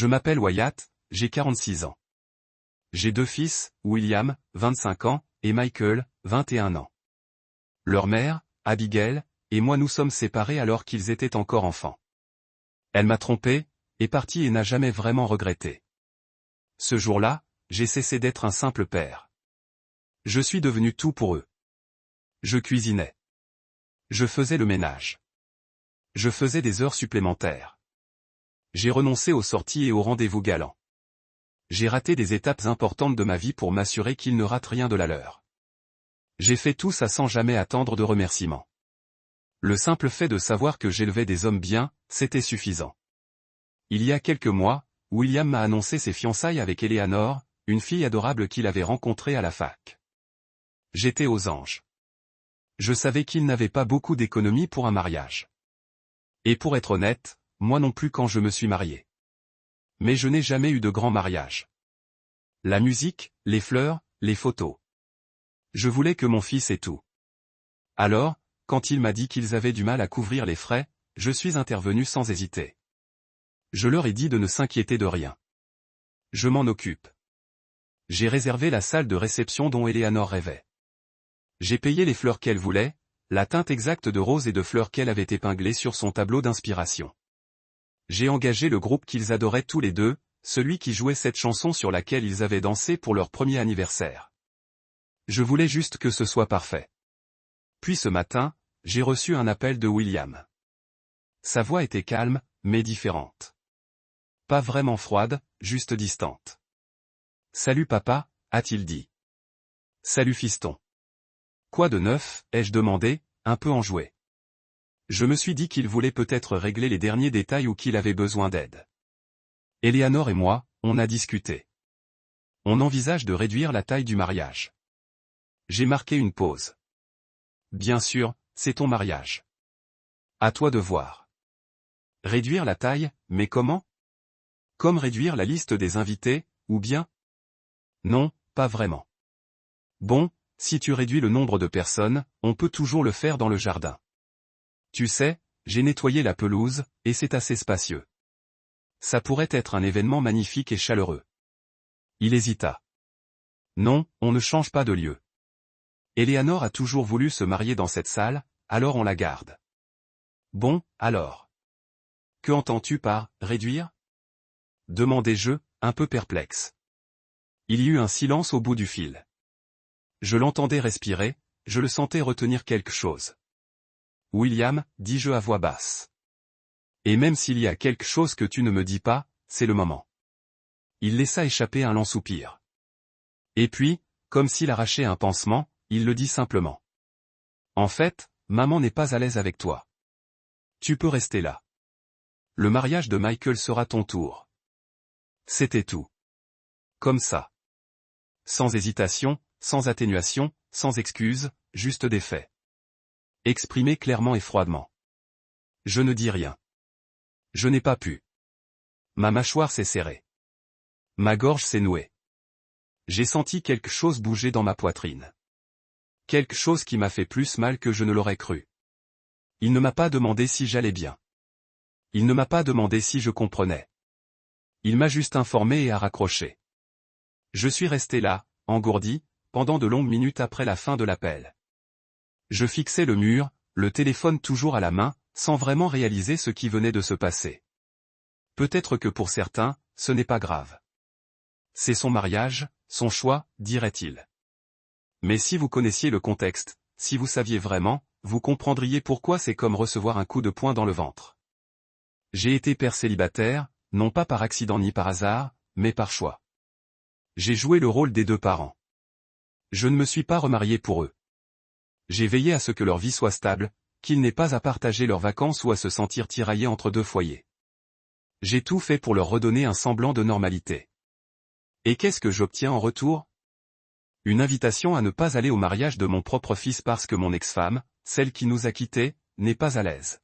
Je m'appelle Wyatt, j'ai 46 ans. J'ai 2 fils, William, 25 ans, et Michael, 21 ans. Leur mère, Abigail, et moi nous sommes séparés alors qu'ils étaient encore enfants. Elle m'a trompé, est partie et n'a jamais vraiment regretté. Ce jour-là, j'ai cessé d'être un simple père. Je suis devenu tout pour eux. Je cuisinais. Je faisais le ménage. Je faisais des heures supplémentaires. J'ai renoncé aux sorties et aux rendez-vous galants. J'ai raté des étapes importantes de ma vie pour m'assurer qu'ils ne ratent rien de la leur. J'ai fait tout ça sans jamais attendre de remerciements. Le simple fait de savoir que j'élevais des hommes bien, c'était suffisant. Il y a quelques mois, William m'a annoncé ses fiançailles avec Eleanor, une fille adorable qu'il avait rencontrée à la fac. J'étais aux anges. Je savais qu'il n'avait pas beaucoup d'économies pour un mariage. Et pour être honnête, moi non plus quand je me suis marié. Mais je n'ai jamais eu de grand mariage. La musique, les fleurs, les photos. Je voulais que mon fils ait tout. Alors, quand il m'a dit qu'ils avaient du mal à couvrir les frais, je suis intervenu sans hésiter. Je leur ai dit de ne s'inquiéter de rien. Je m'en occupe. J'ai réservé la salle de réception dont Eleanor rêvait. J'ai payé les fleurs qu'elle voulait, la teinte exacte de rose et de fleurs qu'elle avait épinglée sur son tableau d'inspiration. J'ai engagé le groupe qu'ils adoraient tous les deux, celui qui jouait cette chanson sur laquelle ils avaient dansé pour leur premier anniversaire. Je voulais juste que ce soit parfait. Puis ce matin, j'ai reçu un appel de William. Sa voix était calme, mais différente. Pas vraiment froide, juste distante. « Salut papa », a-t-il dit. « Salut fiston. »« Quoi de neuf ?» ai-je demandé, un peu enjoué. Je me suis dit qu'il voulait peut-être régler les derniers détails ou qu'il avait besoin d'aide. Eleanor et moi, on a discuté. On envisage de réduire la taille du mariage. J'ai marqué une pause. Bien sûr, c'est ton mariage. À toi de voir. Réduire la taille, mais comment? Comme réduire la liste des invités, ou bien? Non, pas vraiment. Bon, si tu réduis le nombre de personnes, on peut toujours le faire dans le jardin. Tu sais, j'ai nettoyé la pelouse, et c'est assez spacieux. Ça pourrait être un événement magnifique et chaleureux. Il hésita. Non, on ne change pas de lieu. Eleanor a toujours voulu se marier dans cette salle, alors on la garde. Bon, alors. Que entends-tu par « réduire » demandai-je, un peu perplexe. Il y eut un silence au bout du fil. Je l'entendais respirer, je le sentais retenir quelque chose. William, dis-je à voix basse. Et même s'il y a quelque chose que tu ne me dis pas, c'est le moment. Il laissa échapper un lent soupir. Et puis, comme s'il arrachait un pansement, il le dit simplement. En fait, maman n'est pas à l'aise avec toi. Tu peux rester là. Le mariage de Michael sera ton tour. C'était tout. Comme ça. Sans hésitation, sans atténuation, sans excuse, juste des faits. Exprimé clairement et froidement. Je ne dis rien. Je n'ai pas pu. Ma mâchoire s'est serrée. Ma gorge s'est nouée. J'ai senti quelque chose bouger dans ma poitrine. Quelque chose qui m'a fait plus mal que je ne l'aurais cru. Il ne m'a pas demandé si j'allais bien. Il ne m'a pas demandé si je comprenais. Il m'a juste informé et a raccroché. Je suis resté là, engourdi, pendant de longues minutes après la fin de l'appel. Je fixais le mur, le téléphone toujours à la main, sans vraiment réaliser ce qui venait de se passer. Peut-être que pour certains, ce n'est pas grave. C'est son mariage, son choix, dirait-il. Mais si vous connaissiez le contexte, si vous saviez vraiment, vous comprendriez pourquoi c'est comme recevoir un coup de poing dans le ventre. J'ai été père célibataire, non pas par accident ni par hasard, mais par choix. J'ai joué le rôle des deux parents. Je ne me suis pas remarié pour eux. J'ai veillé à ce que leur vie soit stable, qu'ils n'aient pas à partager leurs vacances ou à se sentir tiraillés entre deux foyers. J'ai tout fait pour leur redonner un semblant de normalité. Et qu'est-ce que j'obtiens en retour? Une invitation à ne pas aller au mariage de mon propre fils parce que mon ex-femme, celle qui nous a quittés, n'est pas à l'aise.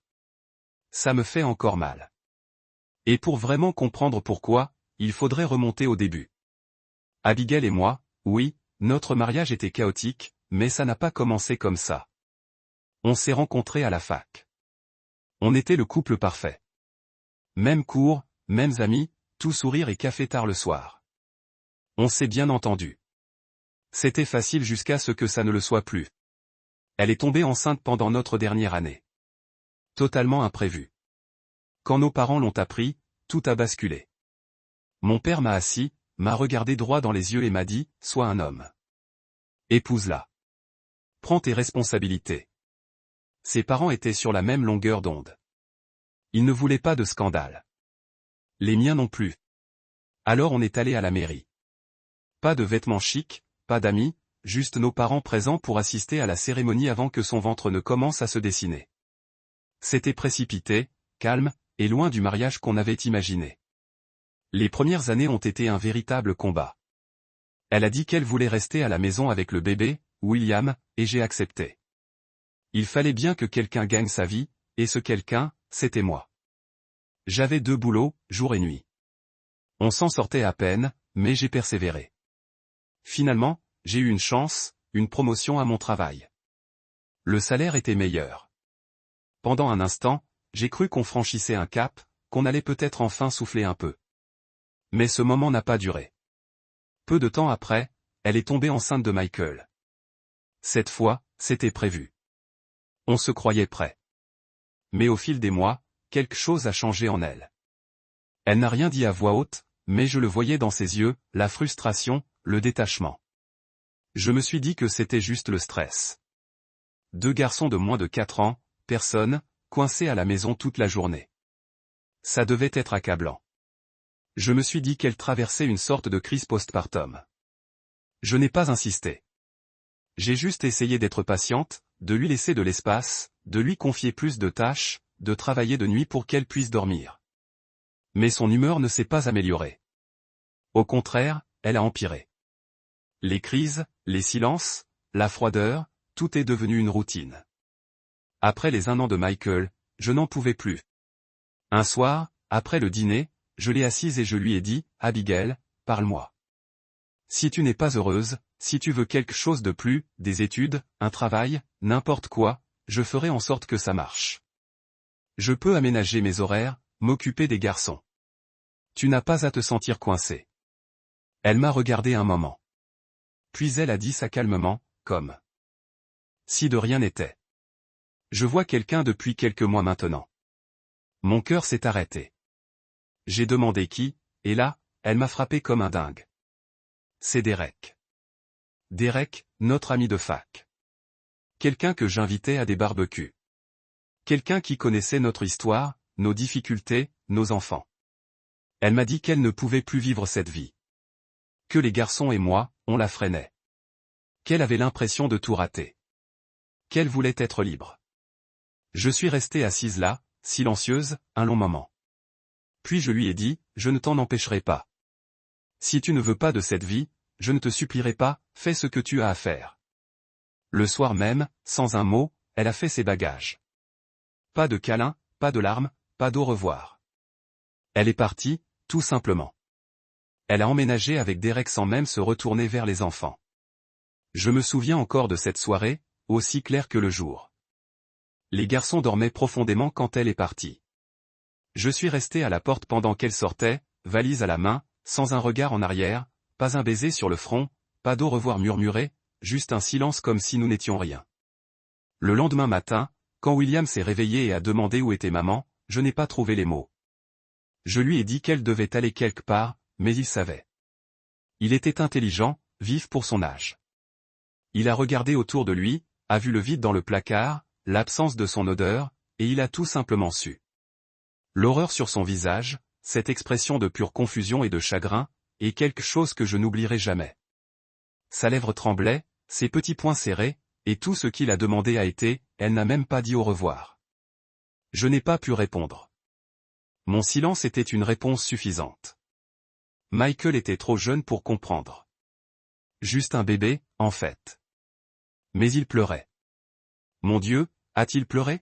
Ça me fait encore mal. Et pour vraiment comprendre pourquoi, il faudrait remonter au début. Abigail et moi, oui, notre mariage était chaotique, mais ça n'a pas commencé comme ça. On s'est rencontrés à la fac. On était le couple parfait. Même cours, mêmes amis, tout sourire et café tard le soir. On s'est bien entendu. C'était facile jusqu'à ce que ça ne le soit plus. Elle est tombée enceinte pendant notre dernière année. Totalement imprévu. Quand nos parents l'ont appris, tout a basculé. Mon père m'a assis, m'a regardé droit dans les yeux et m'a dit, sois un homme. Épouse-la. Prends tes responsabilités. Ses parents étaient sur la même longueur d'onde. Ils ne voulaient pas de scandale. Les miens non plus. Alors on est allé à la mairie. Pas de vêtements chics, pas d'amis, juste nos parents présents pour assister à la cérémonie avant que son ventre ne commence à se dessiner. C'était précipité, calme, et loin du mariage qu'on avait imaginé. Les premières années ont été un véritable combat. Elle a dit qu'elle voulait rester à la maison avec le bébé, William, et j'ai accepté. Il fallait bien que quelqu'un gagne sa vie, et ce quelqu'un, c'était moi. J'avais 2 boulots, jour et nuit. On s'en sortait à peine, mais j'ai persévéré. Finalement, j'ai eu une chance, une promotion à mon travail. Le salaire était meilleur. Pendant un instant, j'ai cru qu'on franchissait un cap, qu'on allait peut-être enfin souffler un peu. Mais ce moment n'a pas duré. Peu de temps après, elle est tombée enceinte de Michael. Cette fois, c'était prévu. On se croyait prêt. Mais au fil des mois, quelque chose a changé en elle. Elle n'a rien dit à voix haute, mais je le voyais dans ses yeux, la frustration, le détachement. Je me suis dit que c'était juste le stress. 2 garçons de moins de 4 ans, personne, coincés à la maison toute la journée. Ça devait être accablant. Je me suis dit qu'elle traversait une sorte de crise postpartum. Je n'ai pas insisté. J'ai juste essayé d'être patiente, de lui laisser de l'espace, de lui confier plus de tâches, de travailler de nuit pour qu'elle puisse dormir. Mais son humeur ne s'est pas améliorée. Au contraire, elle a empiré. Les crises, les silences, la froideur, tout est devenu une routine. Après les 1 an de Michael, je n'en pouvais plus. Un soir, après le dîner, je l'ai assise et je lui ai dit, Abigail, parle-moi. Si tu n'es pas heureuse, si tu veux quelque chose de plus, des études, un travail, n'importe quoi, je ferai en sorte que ça marche. Je peux aménager mes horaires, m'occuper des garçons. Tu n'as pas à te sentir coincé. Elle m'a regardé un moment. Puis elle a dit ça calmement, comme si de rien n'était. Je vois quelqu'un depuis quelques mois maintenant. Mon cœur s'est arrêté. J'ai demandé qui, et là, elle m'a frappé comme un dingue. C'est Derek. Derek, notre ami de fac. Quelqu'un que j'invitais à des barbecues. Quelqu'un qui connaissait notre histoire, nos difficultés, nos enfants. Elle m'a dit qu'elle ne pouvait plus vivre cette vie. Que les garçons et moi, on la freinait. Qu'elle avait l'impression de tout rater. Qu'elle voulait être libre. Je suis restée assise là, silencieuse, un long moment. Puis je lui ai dit, je ne t'en empêcherai pas. Si tu ne veux pas de cette vie, je ne te supplierai pas, fais ce que tu as à faire. Le soir même, sans un mot, elle a fait ses bagages. Pas de câlin, pas de larmes, pas d'au revoir. Elle est partie, tout simplement. Elle a emménagé avec Derek sans même se retourner vers les enfants. Je me souviens encore de cette soirée, aussi claire que le jour. Les garçons dormaient profondément quand elle est partie. Je suis resté à la porte pendant qu'elle sortait, valise à la main, sans un regard en arrière, pas un baiser sur le front, pas d'au revoir murmuré, juste un silence comme si nous n'étions rien. Le lendemain matin, quand William s'est réveillé et a demandé où était maman, je n'ai pas trouvé les mots. Je lui ai dit qu'elle devait aller quelque part, mais il savait. Il était intelligent, vif pour son âge. Il a regardé autour de lui, a vu le vide dans le placard, l'absence de son odeur, et il a tout simplement su. L'horreur sur son visage, cette expression de pure confusion et de chagrin, est quelque chose que je n'oublierai jamais. Sa lèvre tremblait, ses petits poings serrés, et tout ce qu'il a demandé a été, elle n'a même pas dit au revoir. Je n'ai pas pu répondre. Mon silence était une réponse suffisante. Michael était trop jeune pour comprendre. Juste un bébé, en fait. Mais il pleurait. Mon Dieu, a-t-il pleuré?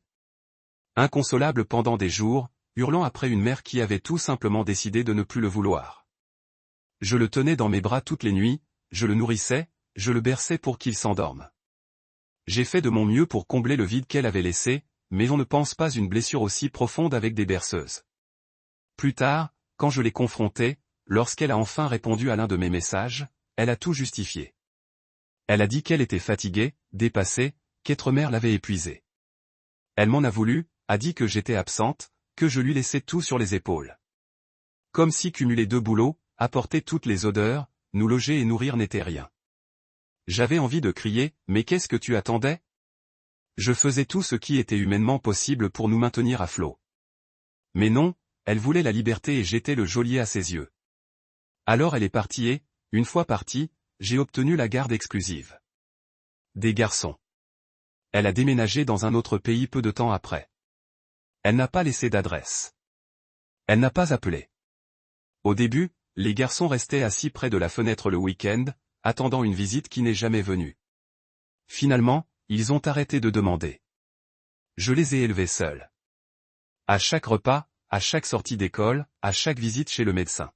Inconsolable pendant des jours, hurlant après une mère qui avait tout simplement décidé de ne plus le vouloir. Je le tenais dans mes bras toutes les nuits, je le nourrissais, je le berçais pour qu'il s'endorme. J'ai fait de mon mieux pour combler le vide qu'elle avait laissé, mais on ne pense pas une blessure aussi profonde avec des berceuses. Plus tard, quand je l'ai confrontée, lorsqu'elle a enfin répondu à l'un de mes messages, elle a tout justifié. Elle a dit qu'elle était fatiguée, dépassée, qu'être mère l'avait épuisée. Elle m'en a voulu, a dit que j'étais absente, que je lui laissais tout sur les épaules. Comme si cumuler 2 boulots, apporter toutes les odeurs, nous loger et nourrir n'était rien. J'avais envie de crier, mais qu'est-ce que tu attendais? Je faisais tout ce qui était humainement possible pour nous maintenir à flot. Mais non, elle voulait la liberté et j'étais le geôlier à ses yeux. Alors elle est partie et, une fois partie, j'ai obtenu la garde exclusive. Des garçons. Elle a déménagé dans un autre pays peu de temps après. Elle n'a pas laissé d'adresse. Elle n'a pas appelé. Au début, les garçons restaient assis près de la fenêtre le week-end, attendant une visite qui n'est jamais venue. Finalement, ils ont arrêté de demander. Je les ai élevés seuls. À chaque repas, à chaque sortie d'école, à chaque visite chez le médecin.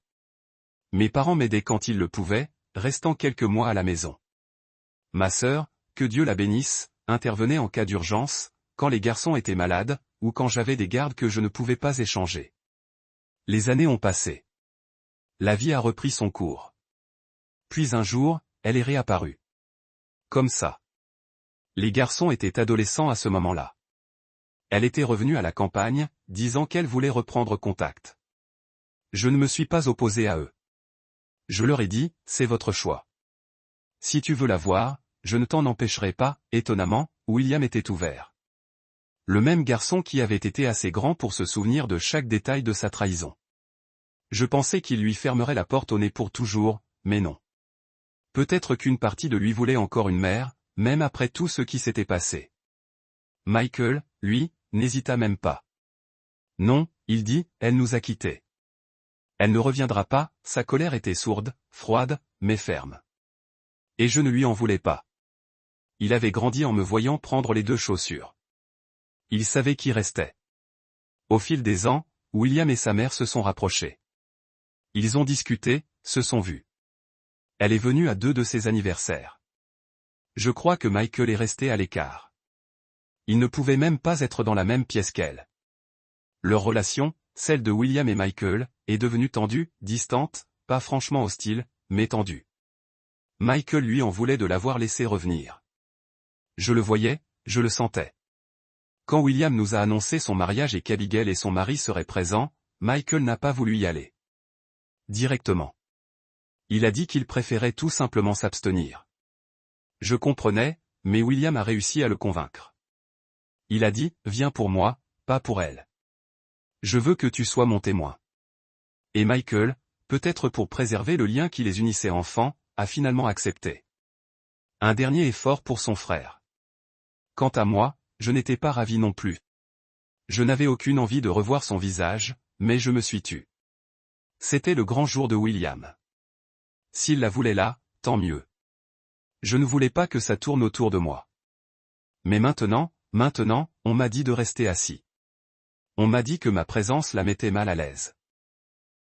Mes parents m'aidaient quand ils le pouvaient, restant quelques mois à la maison. Ma sœur, que Dieu la bénisse, intervenait en cas d'urgence, quand les garçons étaient malades, ou quand j'avais des gardes que je ne pouvais pas échanger. Les années ont passé. La vie a repris son cours. Puis un jour, elle est réapparue. Comme ça. Les garçons étaient adolescents à ce moment-là. Elle était revenue à la campagne, disant qu'elle voulait reprendre contact. Je ne me suis pas opposé à eux. Je leur ai dit, c'est votre choix. Si tu veux la voir, je ne t'en empêcherai pas, étonnamment, William était ouvert. Le même garçon qui avait été assez grand pour se souvenir de chaque détail de sa trahison. Je pensais qu'il lui fermerait la porte au nez pour toujours, mais non. Peut-être qu'une partie de lui voulait encore une mère, même après tout ce qui s'était passé. Michael, lui, n'hésita même pas. Non, il dit, elle nous a quittés. Elle ne reviendra pas, sa colère était sourde, froide, mais ferme. Et je ne lui en voulais pas. Il avait grandi en me voyant prendre les 2 chaussures. Il savait qui restait. Au fil des ans, William et sa mère se sont rapprochés. Ils ont discuté, se sont vus. Elle est venue à 2 de ses anniversaires. Je crois que Michael est resté à l'écart. Il ne pouvait même pas être dans la même pièce qu'elle. Leur relation, celle de William et Michael, est devenue tendue, distante, pas franchement hostile, mais tendue. Michael lui en voulait de l'avoir laissé revenir. Je le voyais, je le sentais. Quand William nous a annoncé son mariage et qu'Abigail et son mari seraient présents, Michael n'a pas voulu y aller. Directement. Il a dit qu'il préférait tout simplement s'abstenir. Je comprenais, mais William a réussi à le convaincre. Il a dit, viens pour moi, pas pour elle. Je veux que tu sois mon témoin. Et Michael, peut-être pour préserver le lien qui les unissait enfants, a finalement accepté. Un dernier effort pour son frère. Quant à moi, je n'étais pas ravi non plus. Je n'avais aucune envie de revoir son visage, mais je me suis tu. C'était le grand jour de William. S'il la voulait là, tant mieux. Je ne voulais pas que ça tourne autour de moi. Mais maintenant, on m'a dit de rester assis. On m'a dit que ma présence la mettait mal à l'aise.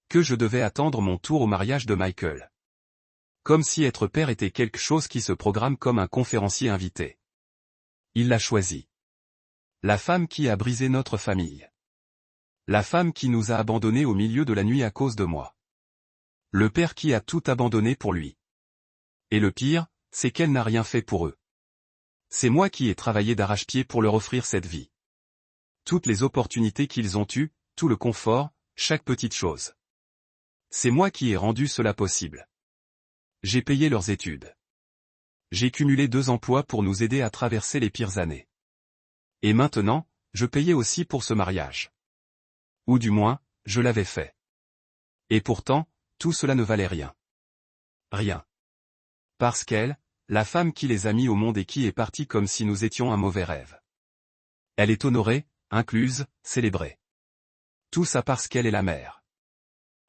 Que je devais attendre mon tour au mariage de Michael. Comme si être père était quelque chose qui se programme comme un conférencier invité. Il l'a choisi. La femme qui a brisé notre famille. La femme qui nous a abandonnés au milieu de la nuit à cause de moi. Le père qui a tout abandonné pour lui. Et le pire, c'est qu'elle n'a rien fait pour eux. C'est moi qui ai travaillé d'arrache-pied pour leur offrir cette vie. Toutes les opportunités qu'ils ont eues, tout le confort, chaque petite chose. C'est moi qui ai rendu cela possible. J'ai payé leurs études. J'ai cumulé 2 emplois pour nous aider à traverser les pires années. Et maintenant, je payais aussi pour ce mariage. Ou du moins, je l'avais fait. Et pourtant, tout cela ne valait rien. Rien. Parce qu'elle, la femme qui les a mis au monde et qui est partie comme si nous étions un mauvais rêve. Elle est honorée, incluse, célébrée. Tout ça parce qu'elle est la mère.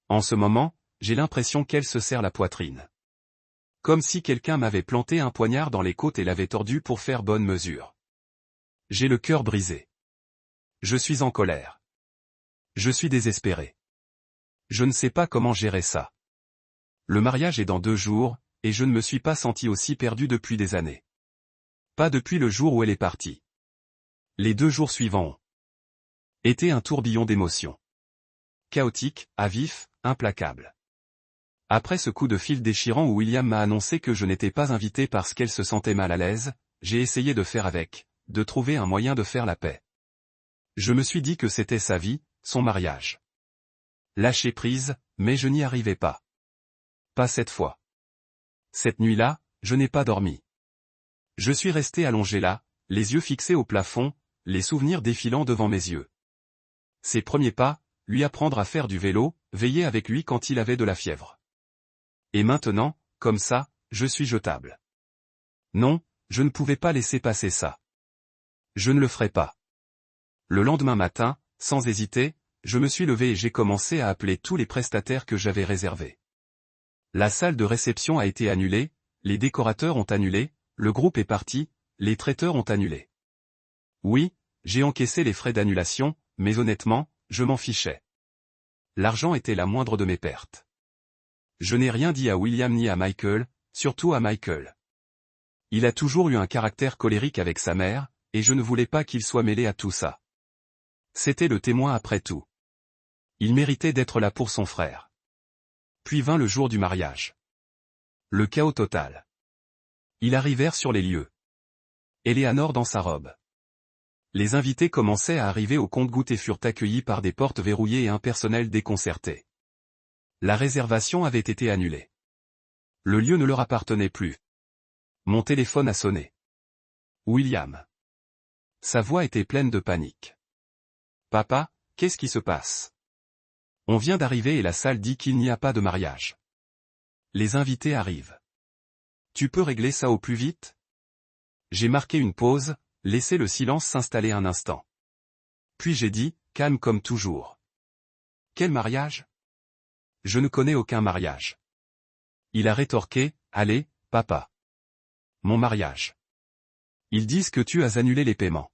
En ce moment, j'ai l'impression qu'elle se serre la poitrine. Comme si quelqu'un m'avait planté un poignard dans les côtes et l'avait tordu pour faire bonne mesure. J'ai le cœur brisé. Je suis en colère. Je suis désespéré. Je ne sais pas comment gérer ça. Le mariage est dans 2 jours, et je ne me suis pas senti aussi perdu depuis des années. Pas depuis le jour où elle est partie. Les 2 jours suivants ont été un tourbillon d'émotions. Chaotique, à vif, implacable. Après ce coup de fil déchirant où William m'a annoncé que je n'étais pas invité parce qu'elle se sentait mal à l'aise, j'ai essayé de faire avec, de trouver un moyen de faire la paix. Je me suis dit que c'était sa vie, son mariage. Lâcher prise, mais je n'y arrivais pas. Pas cette fois. Cette nuit-là, je n'ai pas dormi. Je suis resté allongé là, les yeux fixés au plafond, les souvenirs défilant devant mes yeux. Ses premiers pas, lui apprendre à faire du vélo, veiller avec lui quand il avait de la fièvre. Et maintenant, comme ça, je suis jetable. Non, je ne pouvais pas laisser passer ça. Je ne le ferai pas. Le lendemain matin, sans hésiter, je me suis levé et j'ai commencé à appeler tous les prestataires que j'avais réservés. La salle de réception a été annulée, les décorateurs ont annulé, le groupe est parti, les traiteurs ont annulé. Oui, j'ai encaissé les frais d'annulation, mais honnêtement, je m'en fichais. L'argent était la moindre de mes pertes. Je n'ai rien dit à William ni à Michael, surtout à Michael. Il a toujours eu un caractère colérique avec sa mère, et je ne voulais pas qu'il soit mêlé à tout ça. C'était le témoin après tout. Il méritait d'être là pour son frère. Puis vint le jour du mariage. Le chaos total. Ils arrivèrent sur les lieux. Eleanor dans sa robe. Les invités commençaient à arriver au compte-gouttes et furent accueillis par des portes verrouillées et un personnel déconcerté. La réservation avait été annulée. Le lieu ne leur appartenait plus. Mon téléphone a sonné. William. Sa voix était pleine de panique. Papa, qu'est-ce qui se passe? On vient d'arriver et la salle dit qu'il n'y a pas de mariage. Les invités arrivent. Tu peux régler ça au plus vite? J'ai marqué une pause, laissé le silence s'installer un instant. Puis j'ai dit, calme comme toujours. Quel mariage? Je ne connais aucun mariage. Il a rétorqué, allez, papa. Mon mariage. Ils disent que tu as annulé les paiements.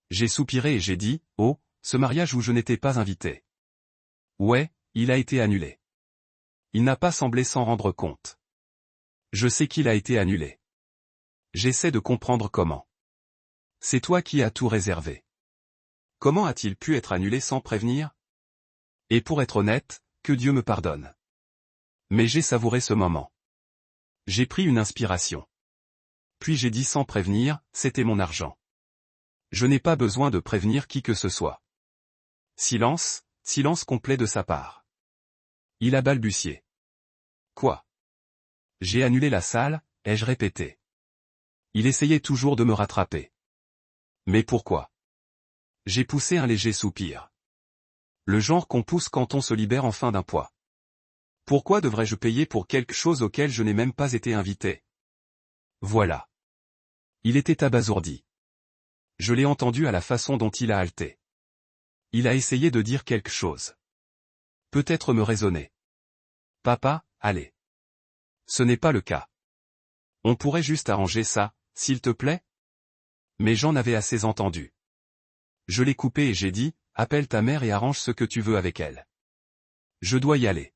J'ai soupiré et j'ai dit, oh, ce mariage où je n'étais pas invité. Ouais, il a été annulé. Il n'a pas semblé s'en rendre compte. Je sais qu'il a été annulé. J'essaie de comprendre comment. C'est toi qui as tout réservé. Comment a-t-il pu être annulé sans prévenir? Et pour être honnête, que Dieu me pardonne. Mais j'ai savouré ce moment. J'ai pris une inspiration. Puis j'ai dit sans prévenir, c'était mon argent. Je n'ai pas besoin de prévenir qui que ce soit. Silence, silence complet de sa part. Il a balbutié. Quoi? J'ai annulé la salle, ai-je répété. Il essayait toujours de me rattraper. Mais pourquoi? J'ai poussé un léger soupir. Le genre qu'on pousse quand on se libère enfin d'un poids. Pourquoi devrais-je payer pour quelque chose auquel je n'ai même pas été invité? Voilà. Il était abasourdi. Je l'ai entendu à la façon dont il a haleté. Il a essayé de dire quelque chose. Peut-être me raisonner. Papa, allez. Ce n'est pas le cas. On pourrait juste arranger ça, s'il te plaît? Mais j'en avais assez entendu. Je l'ai coupé et j'ai dit, appelle ta mère et arrange ce que tu veux avec elle. Je dois y aller.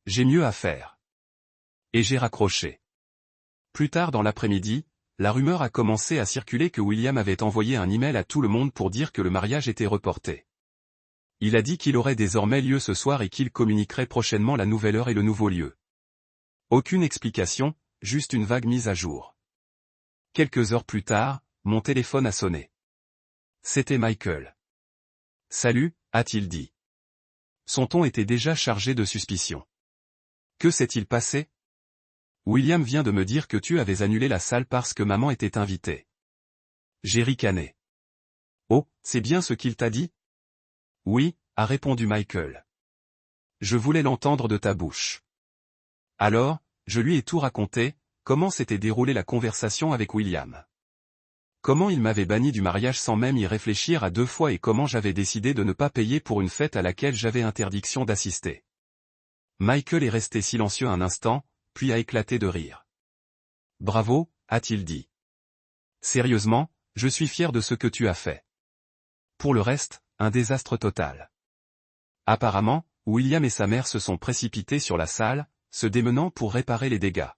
J'ai mieux à faire. Et j'ai raccroché. Plus tard dans l'après-midi, la rumeur a commencé à circuler que William avait envoyé un email à tout le monde pour dire que le mariage était reporté. Il a dit qu'il aurait désormais lieu ce soir et qu'il communiquerait prochainement la nouvelle heure et le nouveau lieu. Aucune explication, juste une vague mise à jour. Quelques heures plus tard, mon téléphone a sonné. C'était Michael. Salut, a-t-il dit. Son ton était déjà chargé de suspicion. Que s'est-il passé? William vient de me dire que tu avais annulé la salle parce que maman était invitée. J'ai ricané. Oh, c'est bien ce qu'il t'a dit? Oui, a répondu Michael. Je voulais l'entendre de ta bouche. Alors, je lui ai tout raconté, comment s'était déroulée la conversation avec William. Comment il m'avait banni du mariage sans même y réfléchir à deux fois et comment j'avais décidé de ne pas payer pour une fête à laquelle j'avais interdiction d'assister. Michael est resté silencieux un instant, puis a éclaté de rire. Bravo, a-t-il dit. Sérieusement, je suis fier de ce que tu as fait. Pour le reste, un désastre total. Apparemment, William et sa mère se sont précipités sur la salle, se démenant pour réparer les dégâts.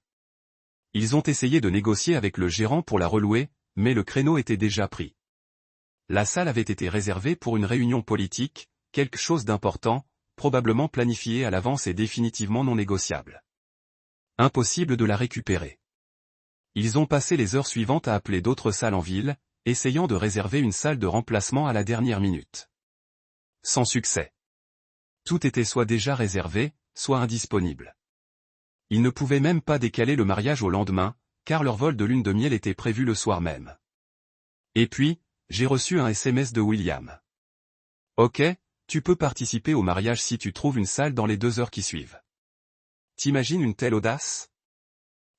Ils ont essayé de négocier avec le gérant pour la relouer, mais le créneau était déjà pris. La salle avait été réservée pour une réunion politique, quelque chose d'important, probablement planifiée à l'avance et définitivement non négociable. Impossible de la récupérer. Ils ont passé les heures suivantes à appeler d'autres salles en ville, essayant de réserver une salle de remplacement à la dernière minute. Sans succès. Tout était soit déjà réservé, soit indisponible. Ils ne pouvaient même pas décaler le mariage au lendemain, car leur vol de lune de miel était prévu le soir même. Et puis, j'ai reçu un SMS de William. Ok, tu peux participer au mariage si tu trouves une salle dans les 2 heures qui suivent. T'imagines une telle audace?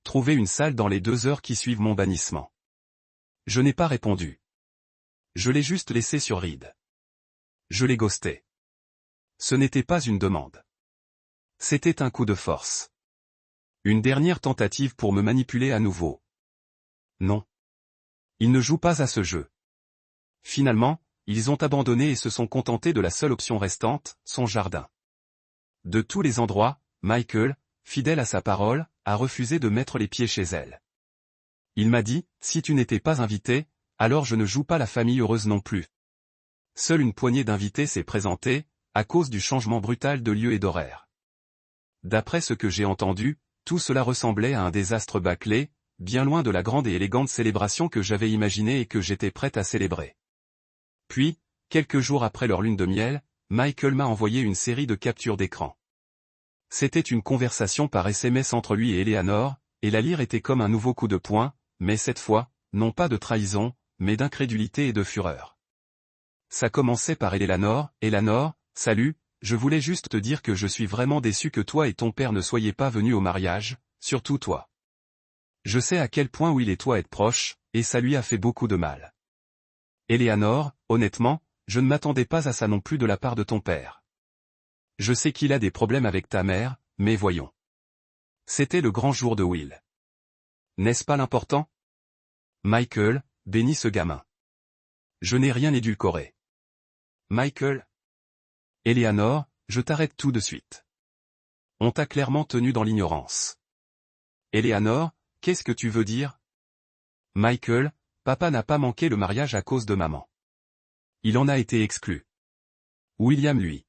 Trouver une salle dans les 2 heures qui suivent mon bannissement. Je n'ai pas répondu. Je l'ai juste laissé sur ride. Je l'ai ghosté. Ce n'était pas une demande. C'était un coup de force. Une dernière tentative pour me manipuler à nouveau. Non. Ils ne jouent pas à ce jeu. Finalement, ils ont abandonné et se sont contentés de la seule option restante, son jardin. De tous les endroits, Michael, fidèle à sa parole, a refusé de mettre les pieds chez elle. Il m'a dit, si tu n'étais pas invité, alors je ne joue pas la famille heureuse non plus. Seule une poignée d'invités s'est présentée, à cause du changement brutal de lieu et d'horaire. D'après ce que j'ai entendu, tout cela ressemblait à un désastre bâclé, bien loin de la grande et élégante célébration que j'avais imaginée et que j'étais prête à célébrer. Puis, quelques jours après leur lune de miel, Michael m'a envoyé une série de captures d'écran. C'était une conversation par SMS entre lui et Eleanor, et la lire était comme un nouveau coup de poing, mais cette fois, non pas de trahison, mais d'incrédulité et de fureur. Ça commençait par Eleanor, salut, je voulais juste te dire que je suis vraiment déçu que toi et ton père ne soyez pas venus au mariage, surtout toi. Je sais à quel point Will et toi êtes proches, et ça lui a fait beaucoup de mal. Eleanor, honnêtement, je ne m'attendais pas à ça non plus de la part de ton père. Je sais qu'il a des problèmes avec ta mère, mais voyons. C'était le grand jour de Will. N'est-ce pas l'important? Michael, bénis ce gamin. Je n'ai rien édulcoré. Michael. Eleanor, je t'arrête tout de suite. On t'a clairement tenu dans l'ignorance. Eleanor, qu'est-ce que tu veux dire? Michael, papa n'a pas manqué le mariage à cause de maman. Il en a été exclu. William lui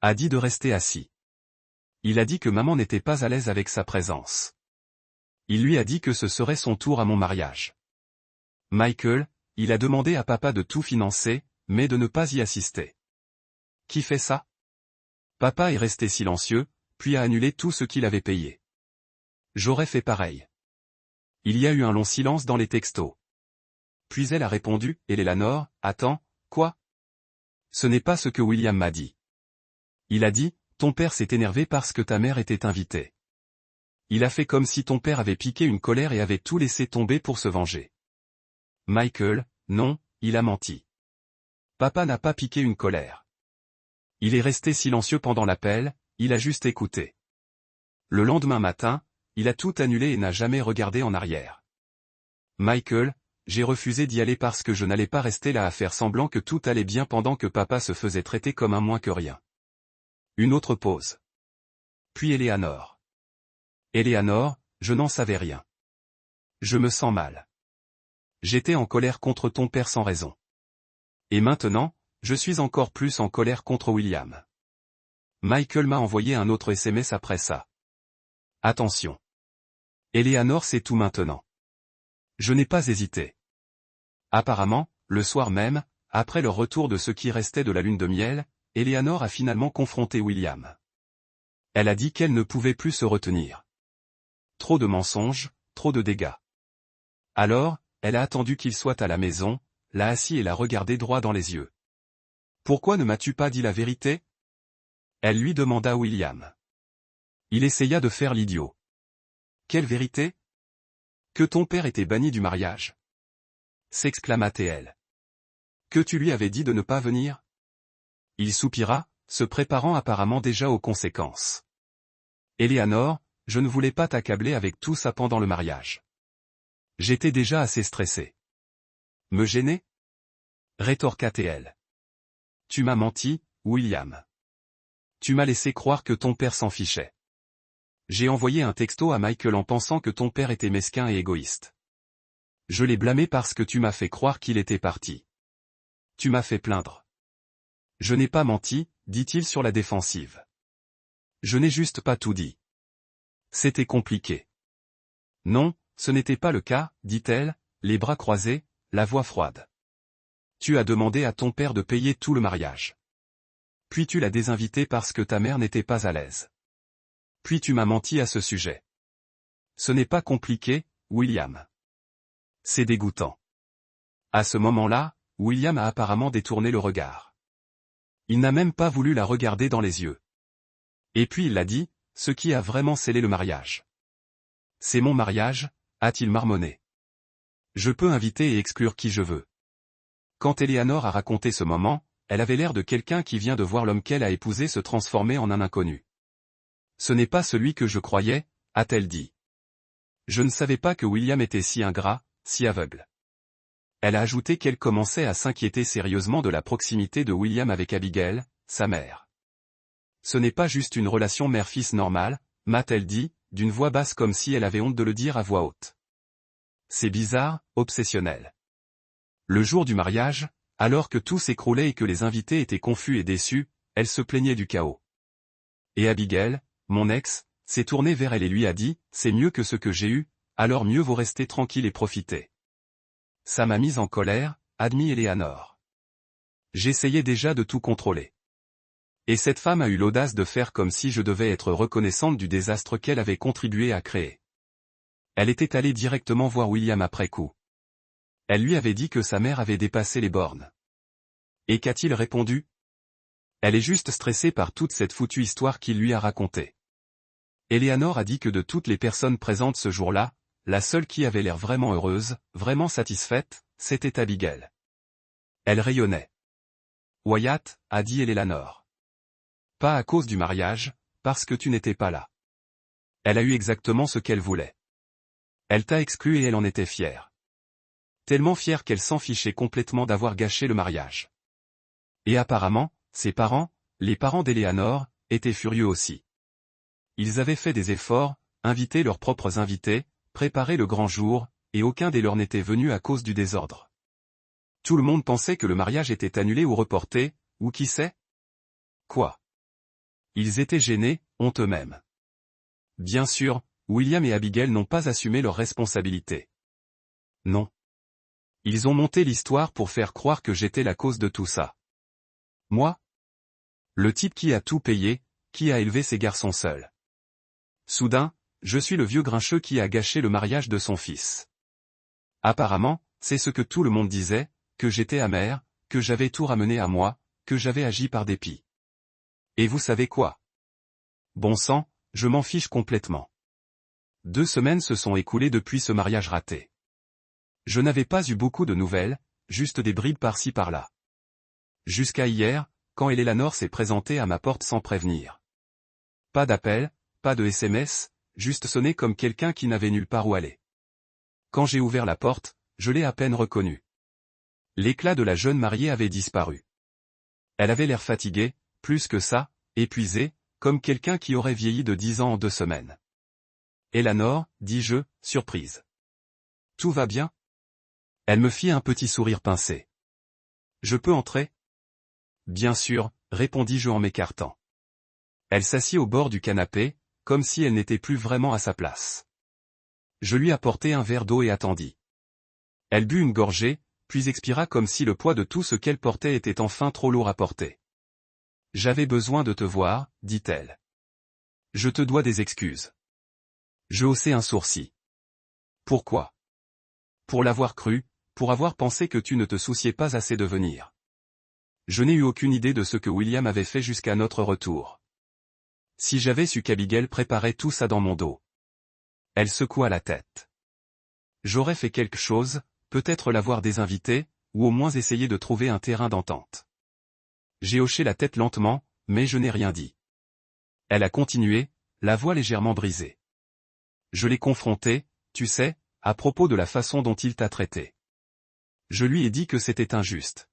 a dit de rester assis. Il a dit que maman n'était pas à l'aise avec sa présence. Il lui a dit que ce serait son tour à mon mariage. Michael, il a demandé à papa de tout financer, mais de ne pas y assister. Qui fait ça? Papa est resté silencieux, puis a annulé tout ce qu'il avait payé. J'aurais fait pareil. Il y a eu un long silence dans les textos. Puis elle a répondu, Eleanor, attends, quoi? Ce n'est pas ce que William m'a dit. Il a dit, ton père s'est énervé parce que ta mère était invitée. Il a fait comme si ton père avait piqué une colère et avait tout laissé tomber pour se venger. Michael, non, il a menti. Papa n'a pas piqué une colère. Il est resté silencieux pendant l'appel, il a juste écouté. Le lendemain matin, il a tout annulé et n'a jamais regardé en arrière. Michael, j'ai refusé d'y aller parce que je n'allais pas rester là à faire semblant que tout allait bien pendant que papa se faisait traiter comme un moins que rien. Une autre pause. Puis Eleanor. Eleanor, je n'en savais rien. Je me sens mal. J'étais en colère contre ton père sans raison. Et maintenant, je suis encore plus en colère contre William. Michael m'a envoyé un autre SMS après ça. Attention. Eleanor sait tout maintenant. Je n'ai pas hésité. Apparemment, le soir même, après le retour de ce qui restait de la lune de miel, Eleanor a finalement confronté William. Elle a dit qu'elle ne pouvait plus se retenir. Trop de mensonges, trop de dégâts. Alors, elle a attendu qu'il soit à la maison, l'a assis et l'a regardé droit dans les yeux. Pourquoi ne m'as-tu pas dit la vérité? Elle lui demanda William. Il essaya de faire l'idiot. Quelle vérité? Que ton père était banni du mariage. S'exclama-t-elle. Que tu lui avais dit de ne pas venir? Il soupira, se préparant apparemment déjà aux conséquences. Eleanor, je ne voulais pas t'accabler avec tout ça pendant le mariage. J'étais déjà assez stressé. Me gêner? Rétorqua-t-elle. Tu m'as menti, William. Tu m'as laissé croire que ton père s'en fichait. J'ai envoyé un texto à Michael en pensant que ton père était mesquin et égoïste. Je l'ai blâmé parce que tu m'as fait croire qu'il était parti. Tu m'as fait plaindre. Je n'ai pas menti, dit-il sur la défensive. Je n'ai juste pas tout dit. C'était compliqué. Non, ce n'était pas le cas, dit-elle, les bras croisés, la voix froide. Tu as demandé à ton père de payer tout le mariage. Puis tu l'as désinvité parce que ta mère n'était pas à l'aise. Puis tu m'as menti à ce sujet. Ce n'est pas compliqué, William. C'est dégoûtant. À ce moment-là, William a apparemment détourné le regard. Il n'a même pas voulu la regarder dans les yeux. Et puis il l'a dit, ce qui a vraiment scellé le mariage. C'est mon mariage, a-t-il marmonné. Je peux inviter et exclure qui je veux. Quand Eleanor a raconté ce moment, elle avait l'air de quelqu'un qui vient de voir l'homme qu'elle a épousé se transformer en un inconnu. Ce n'est pas celui que je croyais, a-t-elle dit. Je ne savais pas que William était si ingrat, si aveugle. Elle a ajouté qu'elle commençait à s'inquiéter sérieusement de la proximité de William avec Abigail, sa mère. Ce n'est pas juste une relation mère-fils normale, m'a-t-elle dit, d'une voix basse comme si elle avait honte de le dire à voix haute. C'est bizarre, obsessionnel. Le jour du mariage, alors que tout s'écroulait et que les invités étaient confus et déçus, elle se plaignait du chaos. Et Abigail, mon ex, s'est tournée vers elle et lui a dit, c'est mieux que ce que j'ai eu, alors mieux vaut rester tranquille et profiter. Ça m'a mise en colère, admit Eleanor. J'essayais déjà de tout contrôler. Et cette femme a eu l'audace de faire comme si je devais être reconnaissante du désastre qu'elle avait contribué à créer. Elle était allée directement voir William après coup. Elle lui avait dit que sa mère avait dépassé les bornes. Et qu'a-t-il répondu? Elle est juste stressée par toute cette foutue histoire qu'il lui a racontée. Eleanor a dit que de toutes les personnes présentes ce jour-là, la seule qui avait l'air vraiment heureuse, vraiment satisfaite, c'était Abigail. Elle rayonnait. Wyatt, a dit Eleanor. Pas à cause du mariage, parce que tu n'étais pas là. Elle a eu exactement ce qu'elle voulait. Elle t'a exclu et elle en était fière. Tellement fière qu'elle s'en fichait complètement d'avoir gâché le mariage. Et apparemment, ses parents, les parents d'Eleanor, étaient furieux aussi. Ils avaient fait des efforts, invité leurs propres invités, préparé le grand jour, et aucun des leurs n'était venu à cause du désordre. Tout le monde pensait que le mariage était annulé ou reporté, ou qui sait? Quoi? Ils étaient gênés, honteux même. Bien sûr, William et Abigail n'ont pas assumé leurs responsabilités. Non. Ils ont monté l'histoire pour faire croire que j'étais la cause de tout ça. Moi? Le type qui a tout payé, qui a élevé ses garçons seuls. Soudain, je suis le vieux grincheux qui a gâché le mariage de son fils. Apparemment, c'est ce que tout le monde disait, que j'étais amer, que j'avais tout ramené à moi, que j'avais agi par dépit. Et vous savez quoi? Bon sang, je m'en fiche complètement. 2 semaines se sont écoulées depuis ce mariage raté. Je n'avais pas eu beaucoup de nouvelles, juste des bribes par-ci par-là. Jusqu'à hier, quand Eleanor s'est présentée à ma porte sans prévenir. Pas d'appel, pas de SMS, juste sonner comme quelqu'un qui n'avait nulle part où aller. Quand j'ai ouvert la porte, je l'ai à peine reconnue. L'éclat de la jeune mariée avait disparu. Elle avait l'air fatiguée, plus que ça, épuisée, comme quelqu'un qui aurait vieilli de 10 ans en 2 semaines. Eleanor, dis-je, surprise. Tout va bien? Elle me fit un petit sourire pincé. Je peux entrer? Bien sûr, répondis-je en m'écartant. Elle s'assit au bord du canapé, comme si elle n'était plus vraiment à sa place. Je lui apportai un verre d'eau et attendis. Elle but une gorgée, puis expira comme si le poids de tout ce qu'elle portait était enfin trop lourd à porter. J'avais besoin de te voir, dit-elle. Je te dois des excuses. Je haussai un sourcil. Pourquoi? Pour l'avoir cru, pour avoir pensé que tu ne te souciais pas assez de venir. Je n'ai eu aucune idée de ce que William avait fait jusqu'à notre retour. Si j'avais su qu'Abigail préparait tout ça dans mon dos. Elle secoua la tête. J'aurais fait quelque chose, peut-être l'avoir désinvité, ou au moins essayer de trouver un terrain d'entente. J'ai hoché la tête lentement, mais je n'ai rien dit. Elle a continué, la voix légèrement brisée. Je l'ai confronté, tu sais, à propos de la façon dont il t'a traité. Je lui ai dit que c'était injuste.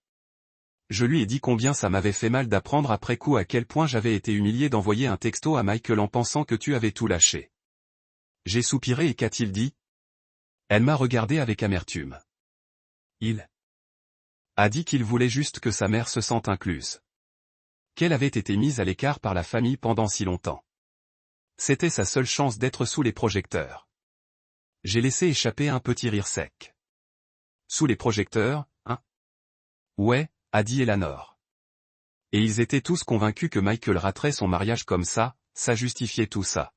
Je lui ai dit combien ça m'avait fait mal d'apprendre après coup à quel point j'avais été humilié d'envoyer un texto à Michael en pensant que tu avais tout lâché. J'ai soupiré et qu'a-t-il dit? Elle m'a regardé avec amertume. Il a dit qu'il voulait juste que sa mère se sente incluse. qu'elle avait été mise à l'écart par la famille pendant si longtemps. C'était sa seule chance d'être sous les projecteurs. J'ai laissé échapper un petit rire sec. Sous les projecteurs, hein? Ouais, a dit Eleanor. Et ils étaient tous convaincus que Michael raterait son mariage comme ça justifiait tout ça.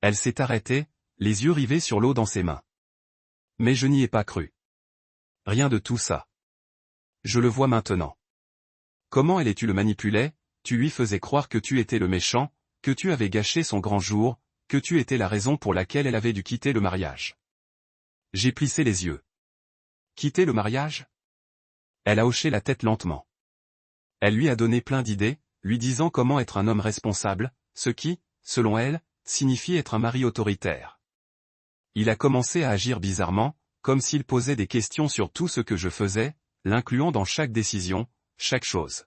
Elle s'est arrêtée, les yeux rivés sur l'eau dans ses mains. Mais je n'y ai pas cru. Rien de tout ça. Je le vois maintenant. Comment elle et tu le manipulais, tu lui faisais croire que tu étais le méchant, que tu avais gâché son grand jour, que tu étais la raison pour laquelle elle avait dû quitter le mariage. J'ai plissé les yeux. Quitter le mariage? Elle a hoché la tête lentement. Elle lui a donné plein d'idées, lui disant comment être un homme responsable, ce qui, selon elle, signifie être un mari autoritaire. Il a commencé à agir bizarrement, comme s'il posait des questions sur tout ce que je faisais, l'incluant dans chaque décision, chaque chose.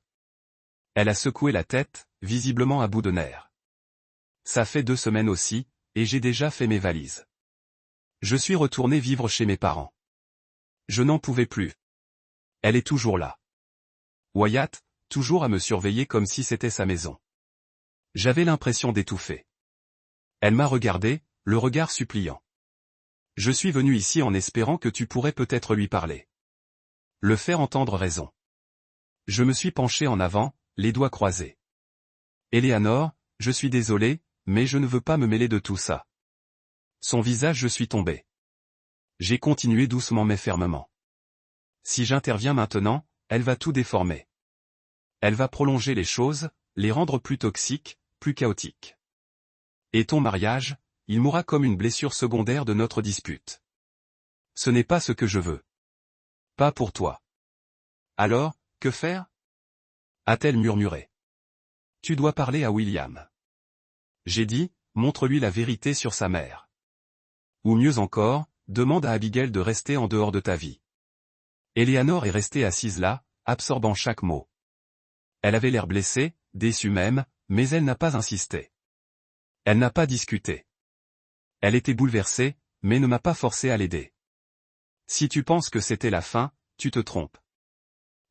Elle a secoué la tête, visiblement à bout de nerfs. Ça fait 2 semaines aussi, et j'ai déjà fait mes valises. Je suis retourné vivre chez mes parents. Je n'en pouvais plus. Elle est toujours là. Wyatt, toujours à me surveiller comme si c'était sa maison. J'avais l'impression d'étouffer. Elle m'a regardé, le regard suppliant. Je suis venu ici en espérant que tu pourrais peut-être lui parler. Le faire entendre raison. Je me suis penché en avant, les doigts croisés. Eleanor, je suis désolé, mais je ne veux pas me mêler de tout ça. Son visage je suis tombé. J'ai continué doucement mais fermement. Si j'interviens maintenant, elle va tout déformer. Elle va prolonger les choses, les rendre plus toxiques, plus chaotiques. Et ton mariage, il mourra comme une blessure secondaire de notre dispute. Ce n'est pas ce que je veux. Pas pour toi. Alors, que faire? A-t-elle murmuré. Tu dois parler à William. J'ai dit, montre-lui la vérité sur sa mère. Ou mieux encore, demande à Abigail de rester en dehors de ta vie. Eleanor est restée assise là, absorbant chaque mot. Elle avait l'air blessée, déçue même, mais elle n'a pas insisté. Elle n'a pas discuté. Elle était bouleversée, mais ne m'a pas forcé à l'aider. Si tu penses que c'était la fin, tu te trompes.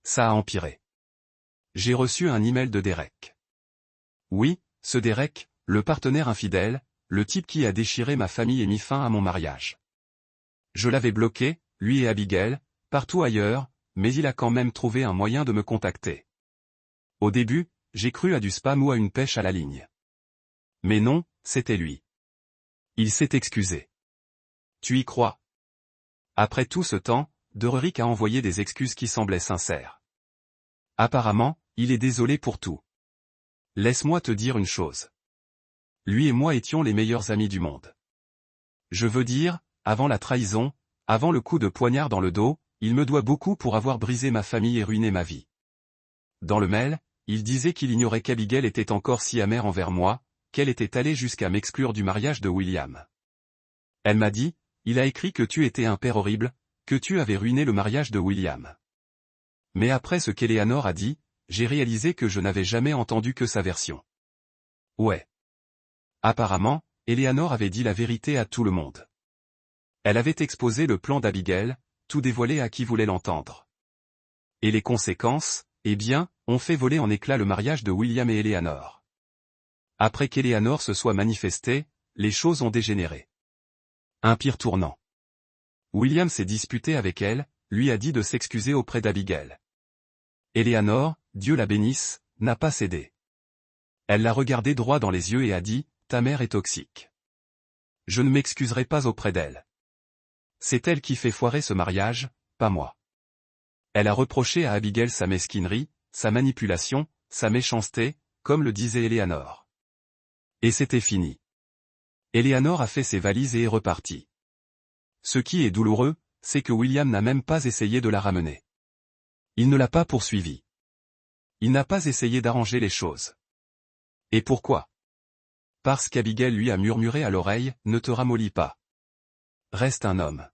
Ça a empiré. J'ai reçu un email de Derek. Oui, ce Derek, le partenaire infidèle, le type qui a déchiré ma famille et mis fin à mon mariage. Je l'avais bloqué, lui et Abigail, partout ailleurs, mais il a quand même trouvé un moyen de me contacter. Au début, j'ai cru à du spam ou à une pêche à la ligne. Mais non, c'était lui. Il s'est excusé. Tu y crois? Après tout ce temps, Derek a envoyé des excuses qui semblaient sincères. Apparemment, il est désolé pour tout. Laisse-moi te dire une chose. Lui et moi étions les meilleurs amis du monde. Je veux dire, avant la trahison, avant le coup de poignard dans le dos, il me doit beaucoup pour avoir brisé ma famille et ruiné ma vie. Dans le mail, il disait qu'il ignorait qu'Abigail était encore si amère envers moi, qu'elle était allée jusqu'à m'exclure du mariage de William. Elle m'a dit, il a écrit que tu étais un père horrible, que tu avais ruiné le mariage de William. Mais après ce qu'Eleanor a dit, j'ai réalisé que je n'avais jamais entendu que sa version. Ouais. Apparemment, Eleanor avait dit la vérité à tout le monde. Elle avait exposé le plan d'Abigail, tout dévoilé à qui voulait l'entendre. Et les conséquences, eh bien, ont fait voler en éclats le mariage de William et Eleanor. Après qu'Eleanor se soit manifestée, les choses ont dégénéré. Un pire tournant. William s'est disputé avec elle, lui a dit de s'excuser auprès d'Abigail. Eleanor, Dieu la bénisse, n'a pas cédé. Elle l'a regardé droit dans les yeux et a dit, ta mère est toxique. Je ne m'excuserai pas auprès d'elle. C'est elle qui fait foirer ce mariage, pas moi. Elle a reproché à Abigail sa mesquinerie, sa manipulation, sa méchanceté, comme le disait Eleanor. Et c'était fini. Eleanor a fait ses valises et est repartie. Ce qui est douloureux, c'est que William n'a même pas essayé de la ramener. Il ne l'a pas poursuivie. Il n'a pas essayé d'arranger les choses. Et pourquoi? Parce qu'Abigail lui a murmuré à l'oreille, ne te ramollis pas. Reste un homme.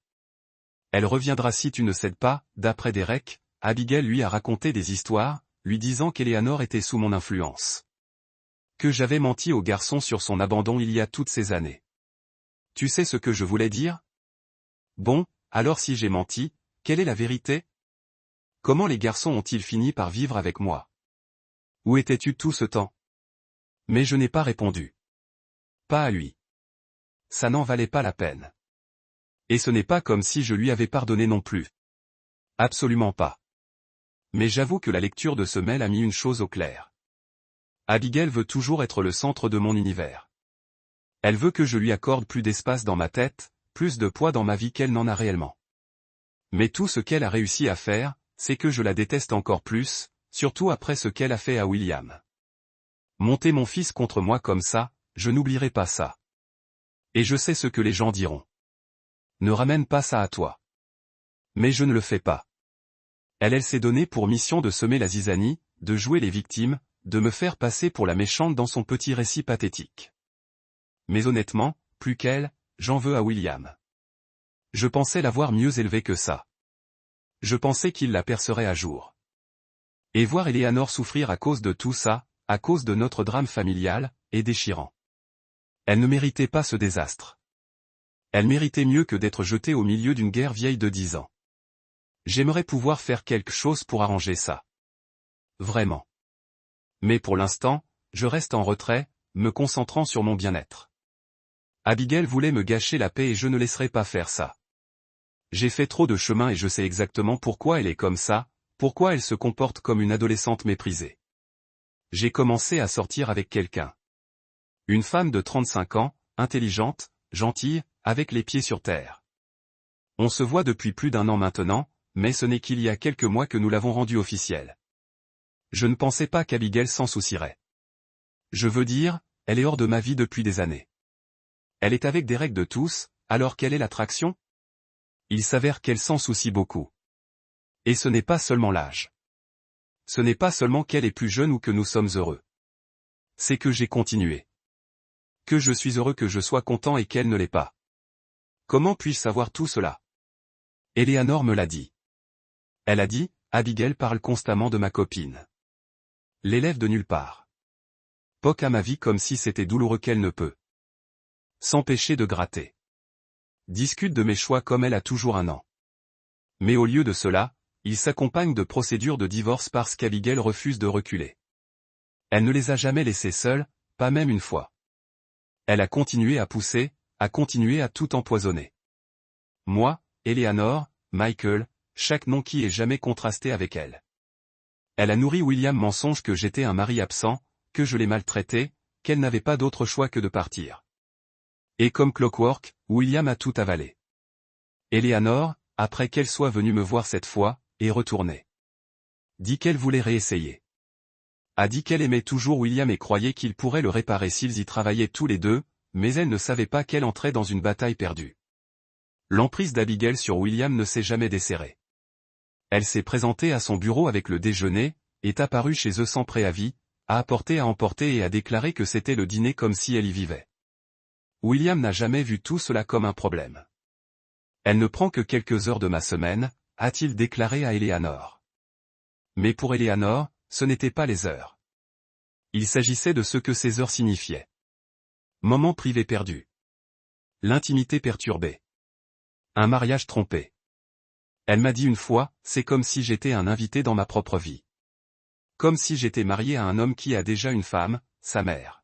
Elle reviendra si tu ne cèdes pas, d'après Derek, Abigail lui a raconté des histoires, lui disant qu'Eleanor était sous mon influence. Que j'avais menti au garçon sur son abandon il y a toutes ces années. Tu sais ce que je voulais dire? Bon, alors si j'ai menti, quelle est la vérité? Comment les garçons ont-ils fini par vivre avec moi? Où étais-tu tout ce temps? Mais je n'ai pas répondu. Pas à lui. Ça n'en valait pas la peine. Et ce n'est pas comme si je lui avais pardonné non plus. Absolument pas. Mais j'avoue que la lecture de ce mail a mis une chose au clair. Abigail veut toujours être le centre de mon univers. Elle veut que je lui accorde plus d'espace dans ma tête, plus de poids dans ma vie qu'elle n'en a réellement. Mais tout ce qu'elle a réussi à faire, c'est que je la déteste encore plus, surtout après ce qu'elle a fait à William. Monter mon fils contre moi comme ça, je n'oublierai pas ça. Et je sais ce que les gens diront. Ne ramène pas ça à toi. Mais je ne le fais pas. Elle s'est donnée pour mission de semer la zizanie, de jouer les victimes, de me faire passer pour la méchante dans son petit récit pathétique. Mais honnêtement, plus qu'elle, j'en veux à William. Je pensais l'avoir mieux élevé que ça. Je pensais qu'il la percerait à jour. Et voir Eleanor souffrir à cause de tout ça, à cause de notre drame familial, est déchirant. Elle ne méritait pas ce désastre. Elle méritait mieux que d'être jetée au milieu d'une guerre vieille de 10 ans. J'aimerais pouvoir faire quelque chose pour arranger ça. Vraiment. Mais pour l'instant, je reste en retrait, me concentrant sur mon bien-être. Abigail voulait me gâcher la paix et je ne laisserai pas faire ça. J'ai fait trop de chemin et je sais exactement pourquoi elle est comme ça, pourquoi elle se comporte comme une adolescente méprisée. J'ai commencé à sortir avec quelqu'un. Une femme de 35 ans, intelligente, gentille, avec les pieds sur terre. On se voit depuis plus d'1 an maintenant, mais ce n'est qu'il y a quelques mois que nous l'avons rendu officiel. Je ne pensais pas qu'Abigail s'en soucierait. Je veux dire, elle est hors de ma vie depuis des années. Elle est avec des règles de tous, alors quelle est l'attraction? Il s'avère qu'elle s'en soucie beaucoup. Et ce n'est pas seulement l'âge. Ce n'est pas seulement qu'elle est plus jeune ou que nous sommes heureux. C'est que j'ai continué. Que je suis heureux que je sois content et qu'elle ne l'est pas. Comment puis-je savoir tout cela? Eleanor me l'a dit. Elle a dit, Abigail parle constamment de ma copine. L'élève de nulle part. Poque à ma vie comme si c'était douloureux qu'elle ne peut s'empêcher de gratter. Discute de mes choix comme elle a toujours 1 an. Mais au lieu de cela, il s'accompagne de procédures de divorce parce qu'Abigail refuse de reculer. Elle ne les a jamais laissés seuls, pas même une fois. Elle a continué à pousser, a continué à tout empoisonner. Moi, Eleanor, Michael, chaque nom qui est jamais contrasté avec elle. Elle a nourri William mensonge que j'étais un mari absent, que je l'ai maltraité, qu'elle n'avait pas d'autre choix que de partir. Et comme clockwork, William a tout avalé. Eleanor, après qu'elle soit venue me voir cette fois, est retournée. Dit qu'elle voulait réessayer. A dit qu'elle aimait toujours William et croyait qu'il pourrait le réparer s'ils y travaillaient tous les deux, mais elle ne savait pas qu'elle entrait dans une bataille perdue. L'emprise d'Abigail sur William ne s'est jamais desserrée. Elle s'est présentée à son bureau avec le déjeuner, est apparue chez eux sans préavis, a apporté à emporter et a déclaré que c'était le dîner comme si elle y vivait. William n'a jamais vu tout cela comme un problème. Elle ne prend que quelques heures de ma semaine, a-t-il déclaré à Eleanor. Mais pour Eleanor, ce n'était pas les heures. Il s'agissait de ce que ces heures signifiaient. Moment privé perdu. L'intimité perturbée. Un mariage trompé. Elle m'a dit une fois, c'est comme si j'étais un invité dans ma propre vie. Comme si j'étais marié à un homme qui a déjà une femme, sa mère.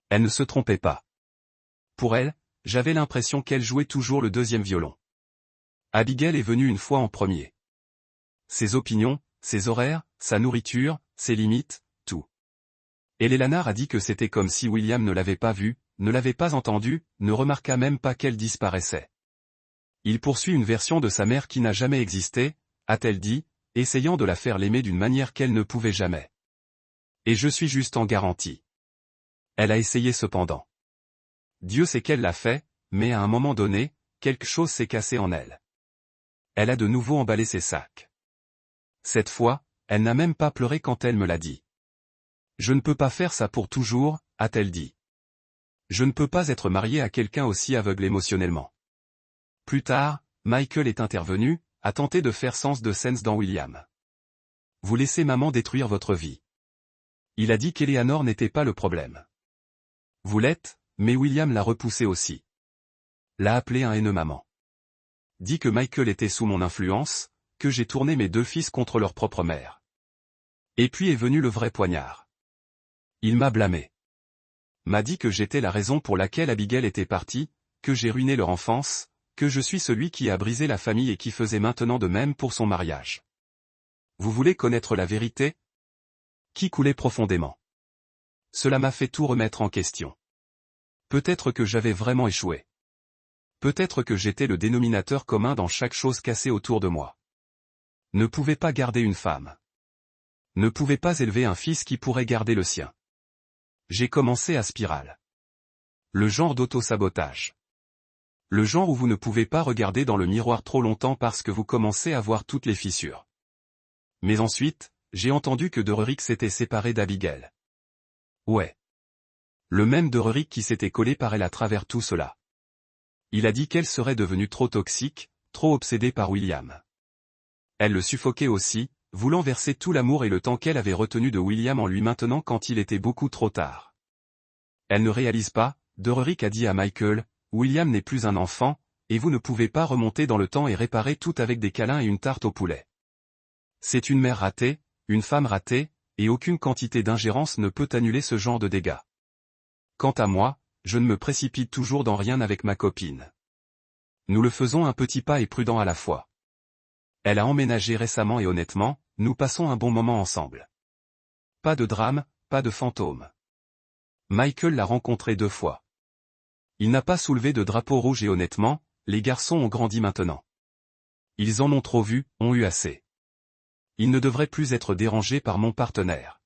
Elle ne se trompait pas. Pour elle, j'avais l'impression qu'elle jouait toujours le deuxième violon. Abigail est venue une fois en premier. Ses opinions, ses horaires, sa nourriture, ses limites, tout. Et Eleanor a dit que c'était comme si William ne l'avait pas vue, ne l'avait pas entendue, ne remarqua même pas qu'elle disparaissait. Il poursuit une version de sa mère qui n'a jamais existé, a-t-elle dit, essayant de la faire l'aimer d'une manière qu'elle ne pouvait jamais. Et je suis juste en garantie. Elle a essayé cependant. Dieu sait qu'elle l'a fait, mais à un moment donné, quelque chose s'est cassé en elle. Elle a de nouveau emballé ses sacs. Cette fois, elle n'a même pas pleuré quand elle me l'a dit. Je ne peux pas faire ça pour toujours, a-t-elle dit. Je ne peux pas être mariée à quelqu'un aussi aveugle émotionnellement. Plus tard, Michael est intervenu, a tenté de faire sens de sense dans William. Vous laissez maman détruire votre vie. Il a dit qu'Eleanor n'était pas le problème. Vous l'êtes, mais William l'a repoussé aussi. L'a appelé un haineux maman. Dit que Michael était sous mon influence, que j'ai tourné mes 2 fils contre leur propre mère. Et puis est venu le vrai poignard. Il m'a blâmé. M'a dit que j'étais la raison pour laquelle Abigail était partie, que j'ai ruiné leur enfance, que je suis celui qui a brisé la famille et qui faisait maintenant de même pour son mariage. Vous voulez connaître la vérité? Qui coulait profondément. Cela m'a fait tout remettre en question. Peut-être que j'avais vraiment échoué. Peut-être que j'étais le dénominateur commun dans chaque chose cassée autour de moi. Ne pouvais pas garder une femme. Ne pouvais pas élever un fils qui pourrait garder le sien. J'ai commencé à spirale. Le genre d'auto-sabotage. Le genre où vous ne pouvez pas regarder dans le miroir trop longtemps parce que vous commencez à voir toutes les fissures. Mais ensuite, j'ai entendu que Dererick s'était séparé d'Abigail. Ouais. Le même Dererick qui s'était collé par elle à travers tout cela. Il a dit qu'elle serait devenue trop toxique, trop obsédée par William. Elle le suffoquait aussi, voulant verser tout l'amour et le temps qu'elle avait retenu de William en lui maintenant quand il était beaucoup trop tard. Elle ne réalise pas, Dererick a dit à Michael, William n'est plus un enfant, et vous ne pouvez pas remonter dans le temps et réparer tout avec des câlins et une tarte au poulet. C'est une mère ratée, une femme ratée, et aucune quantité d'ingérence ne peut annuler ce genre de dégâts. Quant à moi, je ne me précipite toujours dans rien avec ma copine. Nous le faisons un petit pas et prudent à la fois. Elle a emménagé récemment et honnêtement, nous passons un bon moment ensemble. Pas de drame, pas de fantôme. Michael l'a rencontré 2 fois. Il n'a pas soulevé de drapeau rouge et honnêtement, les garçons ont grandi maintenant. Ils en ont trop vu, ont eu assez. Ils ne devraient plus être dérangés par mon partenaire.